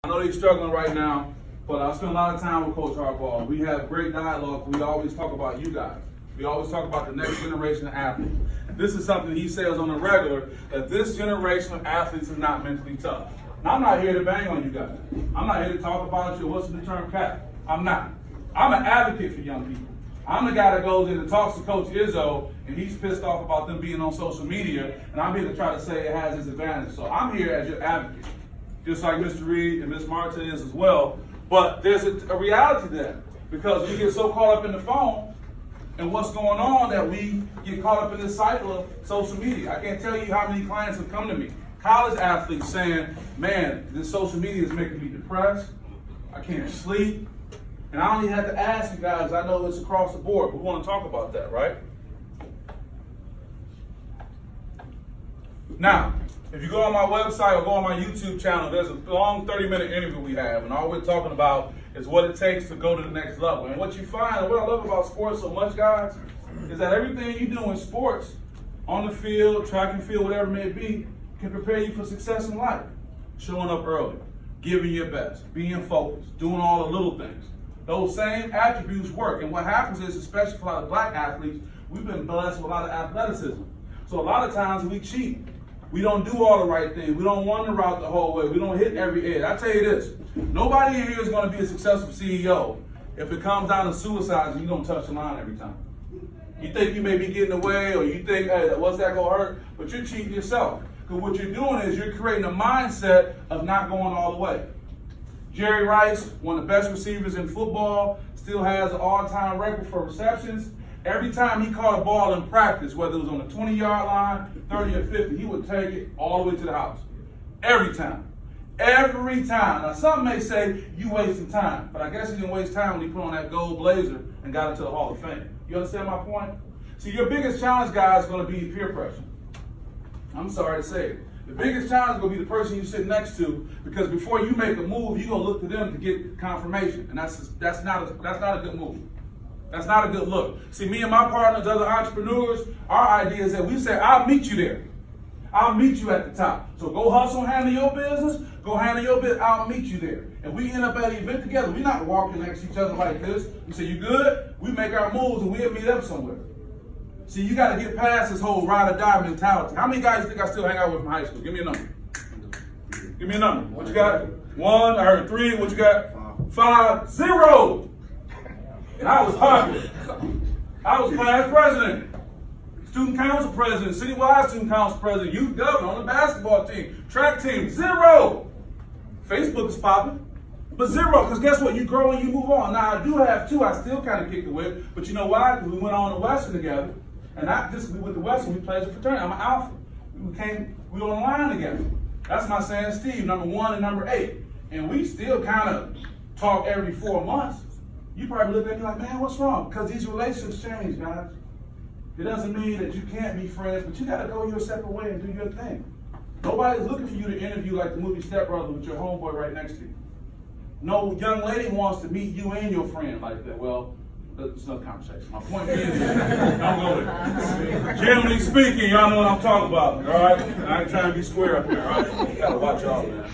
I know they're struggling right now, but I spend a lot of time with Coach Harbaugh. We have great dialogue. We always talk about you guys. We always talk about the next generation of athletes. This is something he says on the regular, that this generation of athletes is not mentally tough. And I'm not here to bang on you guys. I'm not here to talk about you. What's the term cap? I'm not. I'm an advocate for young people. I'm the guy that goes in and talks to Coach Izzo, and he's pissed off about them being on social media, and I'm here to try to say it has its advantage. So I'm here as your advocate, just like Mr. Reed and Ms. Martin is as well. But there's a reality there, because we get so caught up in the phone and what's going on that we get caught up in this cycle of social media. I can't tell you how many clients have come to me, college athletes, saying, man, this social media is making me depressed, I can't sleep. And I don't even have to ask you guys, I know it's across the board, but we want to talk about that, right? Now, if you go on my website or go on my YouTube channel, there's a long 30-minute interview we have, and all we're talking about is what it takes to go to the next level. And what you find, and what I love about sports so much, guys, is that everything you do in sports, on the field, track and field, whatever it may be, can prepare you for success in life. Showing up early, giving your best, being focused, doing all the little things. Those same attributes work. And what happens is, especially for a lot of black athletes, we've been blessed with a lot of athleticism. So a lot of times we cheat. We don't do all the right things. We don't run the route the whole way. We don't hit every edge. I tell you this, nobody in here is going to be a successful CEO if it comes down to suicides and you don't touch the line every time. You think you may be getting away, or you think, hey, what's that going to hurt? But you're cheating yourself. Because what you're doing is you're creating a mindset of not going all the way. Jerry Rice, one of the best receivers in football, still has an all-time record for receptions. Every time he caught a ball in practice, whether it was on the 20-yard line, 30 or 50, he would take it all the way to the house. Every time. Every time. Now, some may say, you wasting time. But I guess he didn't waste time when he put on that gold blazer and got into the Hall of Fame. You understand my point? See, your biggest challenge, guys, is going to be peer pressure. I'm sorry to say it. The biggest challenge is going to be the person you sit next to, because before you make a move, you're going to look to them to get confirmation. And that's not a good move. That's not a good look. See, me and my partners, other entrepreneurs, our idea is that we say, I'll meet you there. I'll meet you at the top. So go hustle, handle your business. Go handle your business. I'll meet you there. And we end up at an event together. We're not walking next to each other like this. We say, you good? We make our moves and we'll meet up somewhere. See, you got to get past this whole ride or die mentality. How many guys think I still hang out with from high school? Give me a number. Give me a number. What you got? 1, I heard 3. What you got? 5, 0. And I was hungry. I was class president, student council president, citywide student council president, youth governor on the basketball team, track team, 0. Facebook is popping, but 0, because guess what? You grow and you move on. Now, I do have 2 I still kind of kick it with, but you know why? Because we went on to Western together, and not just with the Western, we pledged a fraternity. I'm an alpha. We were on the line together. That's my son Steve, number 1 and number 8. And we still kind of talk every 4 months. You probably look at me like, man, what's wrong? Because these relationships change, guys. It doesn't mean that you can't be friends, but you got to go your separate way and do your thing. Nobody's looking for you to interview like the movie Step Brother with your homeboy right next to you. No young lady wants to meet you and your friend like that. Well, it's another conversation. My point being, don't go there. Generally speaking, y'all know what I'm talking about, all right? I ain't trying to be square up here, all right? You got to watch y'all, man.